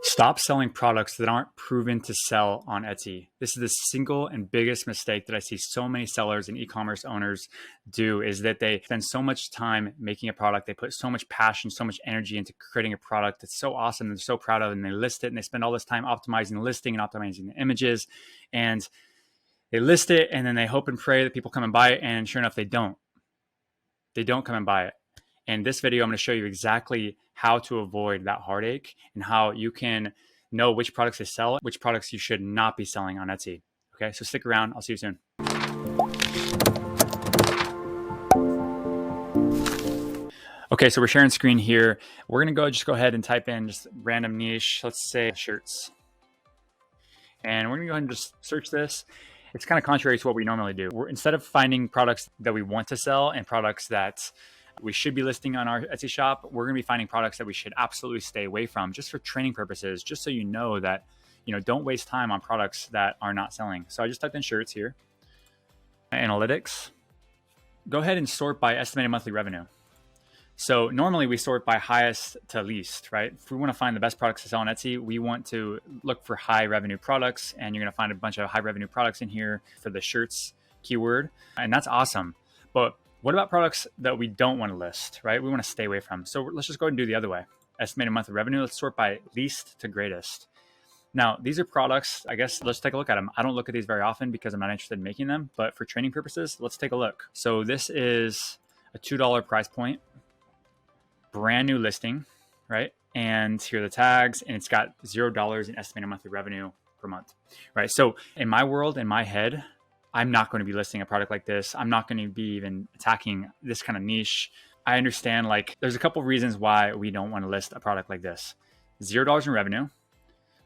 Stop selling products that aren't proven to sell on Etsy. This is the single and biggest mistake that I see so many sellers and e-commerce owners do, is that they spend so much time making a product. They put so much passion, so much energy into creating a product that's so awesome and they're so proud of, and they list it, and they spend all this time optimizing the listing and optimizing the images, and they list it, and then they hope and pray that people come and buy it. And sure enough, they don't. They don't come and buy it. In this video, I'm going to show you exactly how to avoid that heartache and how you can know which products to sell, which products you should not be selling on Etsy. Okay, so stick around. I'll see you soon. Okay, so we're sharing screen here. We're going to go ahead and type in just random niche. Let's say shirts. And we're going to go ahead and just search this. It's kind of contrary to what we normally do. Instead of finding products that we want to sell and products that we should be listing on our Etsy shop, we're going to be finding products that we should absolutely stay away from, just for training purposes, just so you know that, don't waste time on products that are not selling. So I just typed in shirts here. Analytics. Go ahead and sort by estimated monthly revenue. So normally we sort by highest to least, right? If we want to find the best products to sell on Etsy, we want to look for high revenue products, and you're going to find a bunch of high revenue products in here for the shirts keyword. And that's awesome. But what about products that we don't want to list, right? We want to stay away from. So let's just go ahead and do the other way. Estimated monthly revenue. Let's sort by least to greatest. Now, these are products, I guess, let's take a look at them. I don't look at these very often because I'm not interested in making them, but for training purposes, let's take a look. So this is a $2 price point, brand new listing, right? And here are the tags, and it's got $0 in estimated monthly revenue per month, right? So in my world, in my head, I'm not going to be listing a product like this. I'm not going to be even attacking this kind of niche. I understand, there's a couple of reasons why we don't want to list a product like this. $0 in revenue.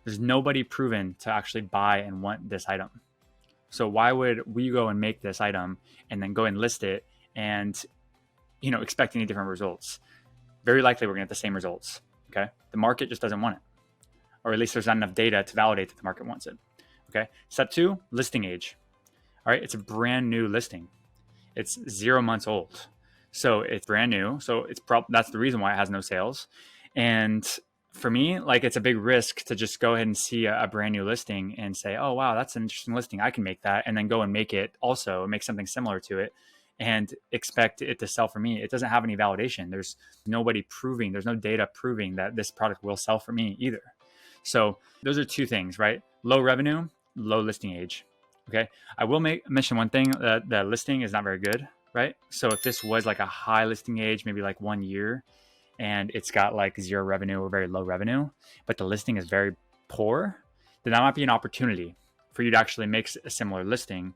There's nobody proven to actually buy and want this item. So why would we go and make this item and then go and list it and, expect any different results? Very likely we're going to get the same results, okay? The market just doesn't want it, or at least there's not enough data to validate that the market wants it, okay? Step 2, listing age. All right, it's a brand new listing. It's 0 months old. So it's brand new. So that's the reason why it has no sales. And for me, it's a big risk to just go ahead and see a brand new listing and say, oh, wow, that's an interesting listing. I can make that. And then go and make something similar to it and expect it to sell for me. It doesn't have any validation. There's no data proving that this product will sell for me either. So those are two things, right? Low revenue, low listing age. Okay. I will mention one thing, that the listing is not very good, right? So if this was a high listing age, maybe 1 year, and it's got 0 revenue or very low revenue, but the listing is very poor, then that might be an opportunity for you to actually make a similar listing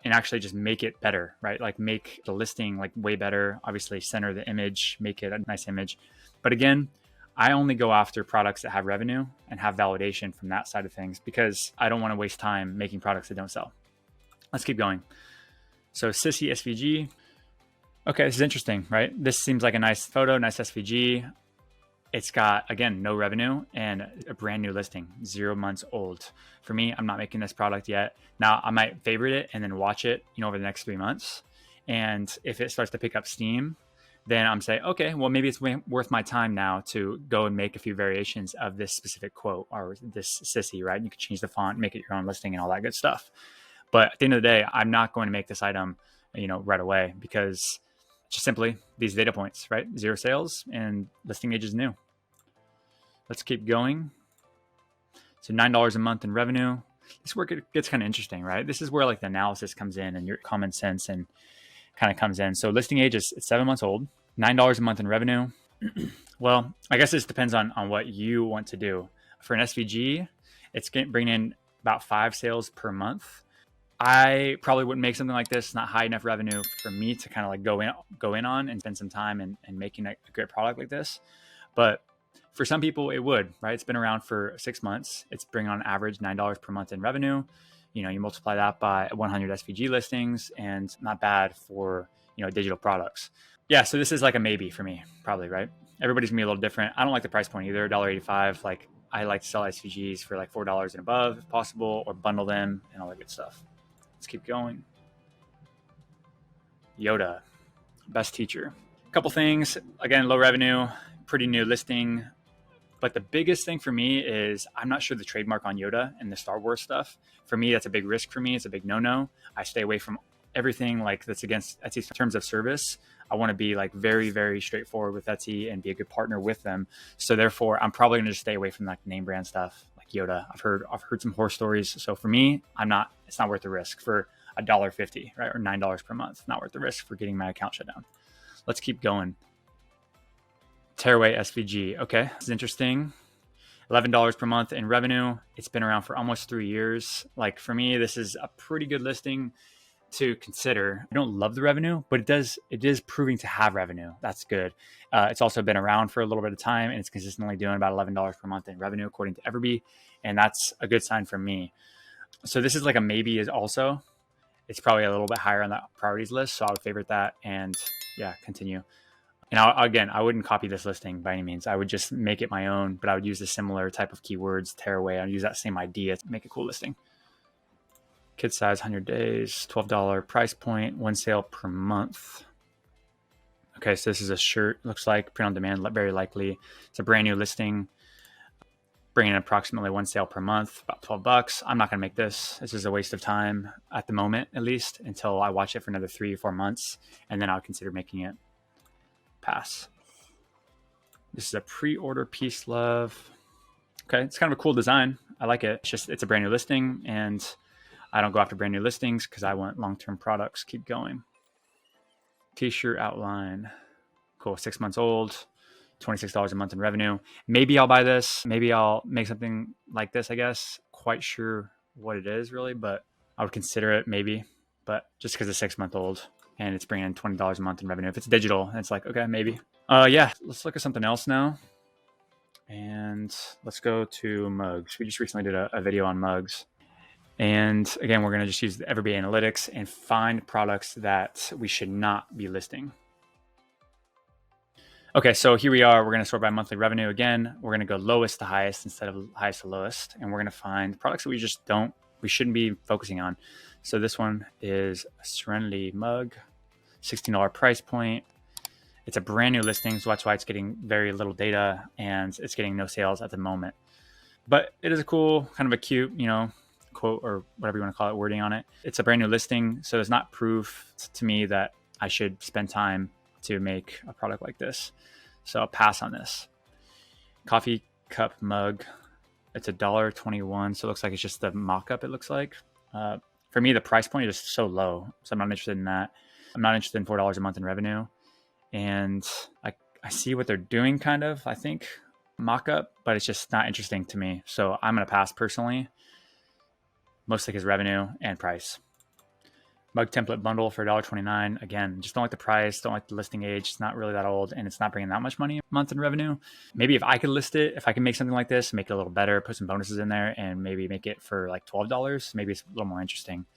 and actually just make it better, right? Make the listing way better, obviously center the image, make it a nice image. But again, I only go after products that have revenue and have validation from that side of things, because I don't want to waste time making products that don't sell. Let's keep going. So Sissy SVG. Okay, this is interesting, right? This seems like a nice photo, nice SVG. It's got, again, no revenue and a brand new listing, 0 months old. For me, I'm not making this product yet. Now, I might favorite it and then watch it, over the next 3 months. And if it starts to pick up steam, then I'm saying, okay, well, maybe it's worth my time now to go and make a few variations of this specific quote or this sissy, right? You can change the font, make it your own listing and all that good stuff. But at the end of the day, I'm not going to make this item, right away, because just simply these data points, right? 0 sales and listing age is new. Let's keep going. So $9 a month in revenue. This is where it gets kind of interesting, right? This is where the analysis comes in and your common sense and kind of comes in. So listing age is 7 months old, $9 a month in revenue. Well, I guess this depends on what you want to do. For an SVG, it's bringing in about 5 sales per month. I probably wouldn't make something like this. Not high enough revenue for me to kind of go in on and spend some time and making a great product like this. But for some people, it would, right? It's been around for 6 months. It's bringing on average $9 per month in revenue. You multiply that by 100 SVG listings, and not bad for, digital products. Yeah, so this is a maybe for me, probably, right? Everybody's gonna be a little different. I don't like the price point either, $1.85. I like to sell SVGs for $4 and above if possible, or bundle them and all that good stuff. Let's keep going. Yoda, best teacher. A couple things. Again, low revenue, pretty new listing. But the biggest thing for me is I'm not sure the trademark on Yoda and the Star Wars stuff. For me, that's a big risk for me. It's a big no-no. I stay away from everything like that's against Etsy in terms of service. I want to be like very, very straightforward with Etsy and be a good partner with them. So therefore, I'm probably going to just stay away from like name brand stuff like Yoda. I've heard some horror stories. So for me, it's not worth the risk for $1.50, right? Or $9 per month. Not worth the risk for getting my account shut down. Let's keep going. Tearaway SVG. Okay, this is interesting. $11 per month in revenue. It's been around for almost 3 years. Like for me, this is a pretty good listing to consider. I don't love the revenue, but it is proving to have revenue. That's good. It's also been around for a little bit of time, and it's consistently doing about $11 per month in revenue according to EverBee, and that's a good sign for me. So this is like a maybe is also. It's probably a little bit higher on the priorities list, so I would favorite that and yeah, continue. And I wouldn't copy this listing by any means. I would just make it my own, but I would use a similar type of keywords, tearaway. I'd use that same idea to make a cool listing. Kid size, 100 days, $12 price point, 1 sale per month. Okay, so this is a shirt, looks like print on demand, very likely. It's a brand new listing, bringing in approximately 1 sale per month, about $12. I'm not gonna make this. This is a waste of time at the moment, at least until I watch it for another 3 or 4 months, and then I'll consider making it. Pass. This is a pre-order peace love. Okay, it's kind of a cool design. I like it. It's a brand new listing, and I don't go after brand new listings because I want long-term products. Keep going. T-shirt outline. Cool. 6 months old. $26 a month in revenue. Maybe I'll buy this. Maybe I'll make something like this, I guess. Quite sure what it is really, but I would consider it maybe. But just because it's 6 month old and it's bringing in $20 a month in revenue. If it's digital, it's like, okay, maybe. Yeah, let's look at something else now. And let's go to mugs. We just recently did a video on mugs. And again, we're going to just use the EverBee analytics and find products that we should not be listing. Okay, so here we are. We're going to sort by monthly revenue. Again, we're going to go lowest to highest instead of highest to lowest. And we're going to find products that we shouldn't be focusing on. So this one is a Serenity Mug, $16 price point. It's a brand new listing, so that's why it's getting very little data and it's getting no sales at the moment. But it is a cool, kind of a cute, quote or whatever you want to call it, wording on it. It's a brand new listing, so it's not proof to me that I should spend time to make a product like this. So I'll pass on this. Coffee cup mug. It's $1.21, so it looks like it's just the mock-up, it looks like. For me, the price point is just so low, so I'm not interested in that. I'm not interested in $4 a month in revenue. And I see what they're doing kind of, I think, mock-up, but it's just not interesting to me. So I'm going to pass personally, mostly because revenue and price. Mug template bundle for $1.29. Again, just don't like the price, don't like the listing age. It's not really that old and it's not bringing that much money a month in revenue. Maybe if I could list it, if I can make something like this, make it a little better, put some bonuses in there and maybe make it for like $12, maybe it's a little more interesting.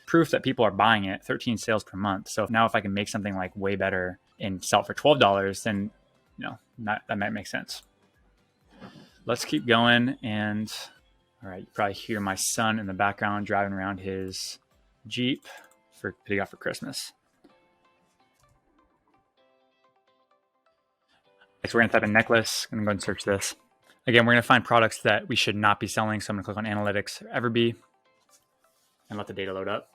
Proof that people are buying it, 13 sales per month. So now if I can make something like way better and sell it for $12, then that might make sense. Let's keep going. And all right, you probably hear my son in the background driving around his Jeep that he got for Christmas. So we're going to type in necklace. I'm going to go ahead and search this. Again, we're going to find products that we should not be selling. So I'm going to click on analytics, EverBee, and let the data load up.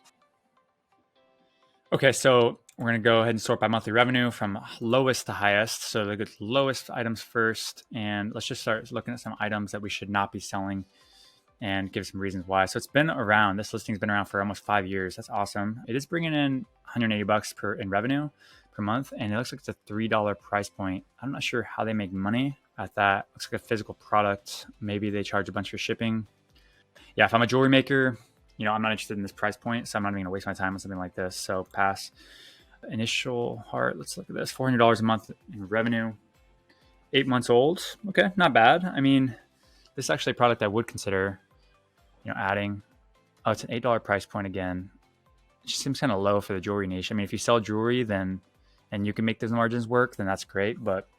Okay, so we're going to go ahead and sort by monthly revenue from lowest to highest. So the lowest items first. And let's just start looking at some items that we should not be selling and give some reasons why. So it's been around, this listing's been around for almost 5 years. That's awesome. It is bringing in $180 in revenue per month. And it looks like it's a $3 price point. I'm not sure how they make money at that. Looks like a physical product. Maybe they charge a bunch for shipping. Yeah, if I'm a jewelry maker, I'm not interested in this price point. So I'm not even gonna waste my time on something like this. So pass. Initial heart, let's look at this. $400 a month in revenue. 8 months old. Okay, not bad. I mean, this is actually a product I would consider adding. Oh, it's an $8 price point again. It just seems kind of low for the jewelry niche. I mean, if you sell jewelry and you can make those margins work, then that's great. But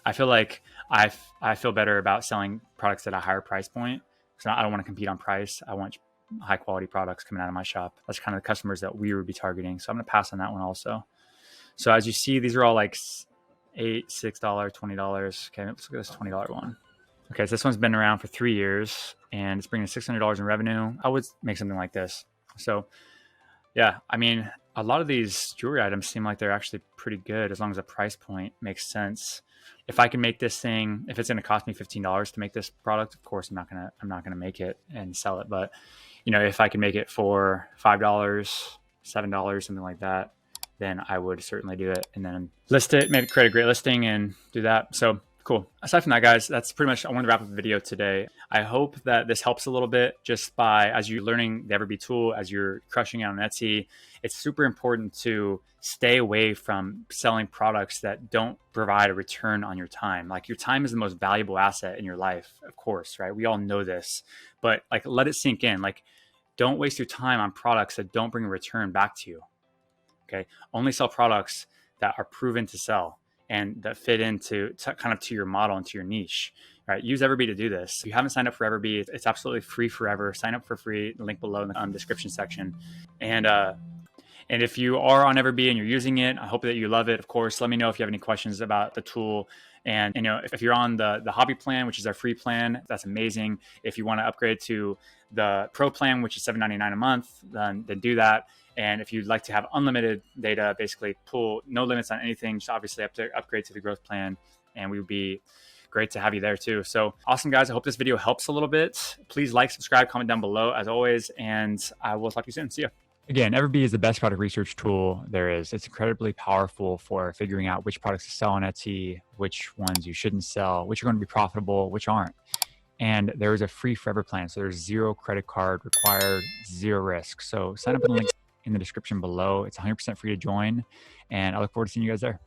I feel like I feel better about selling products at a higher price point. So I don't want to compete on price. I want high quality products coming out of my shop. That's kind of the customers that we would be targeting. So I'm going to pass on that one also. So as you see, these are all like $8, $6, $20. Okay, let's look at this $20 one. Okay, so this one's been around for 3 years and it's bringing $600 in revenue. I would make something like this. So yeah, I mean, a lot of these jewelry items seem like they're actually pretty good as long as the price point makes sense. If I can make this thing, if it's going to cost me $15 to make this product, of course I'm not gonna make it and sell it. But you know, if I can make it for $5, $7, something like that, then I would certainly do it and then list it, maybe create a great listing and do that. So cool. Aside from that, guys, that's pretty much, I wanted to wrap up the video today. I hope that this helps a little bit just by, as you're learning the EverBee tool, as you're crushing it on Etsy, it's super important to stay away from selling products that don't provide a return on your time. Like, your time is the most valuable asset in your life, of course, right? We all know this, but like, let it sink in. Like, don't waste your time on products that don't bring a return back to you. Okay. Only sell products that are proven to sell and that fit into kind of to your model and to your niche. All right, use EverBee to do this. If you haven't signed up for EverBee, it's absolutely free forever. Sign up for free. The link below in the description section. And if you are on EverBee and you're using it, I hope that you love it. Of course, let me know if you have any questions about the tool. And you know, if you're on the hobby plan, which is our free plan, that's amazing. If you want to upgrade to the pro plan, which is $7.99 a month, then do that. And if you'd like to have unlimited data, basically pull no limits on anything, just obviously have to upgrade to the growth plan, and we would be great to have you there too. So awesome, guys. I hope this video helps a little bit. Please like, subscribe, comment down below as always, and I will talk to you soon. See ya. Again, EverBee is the best product research tool there is. It's incredibly powerful for figuring out which products to sell on Etsy, which ones you shouldn't sell, which are going to be profitable, which aren't. And there is a free forever plan. So there's 0 credit card required, 0 risk. So sign up in the link in the description below. It's 100% free to join, and I look forward to seeing you guys there.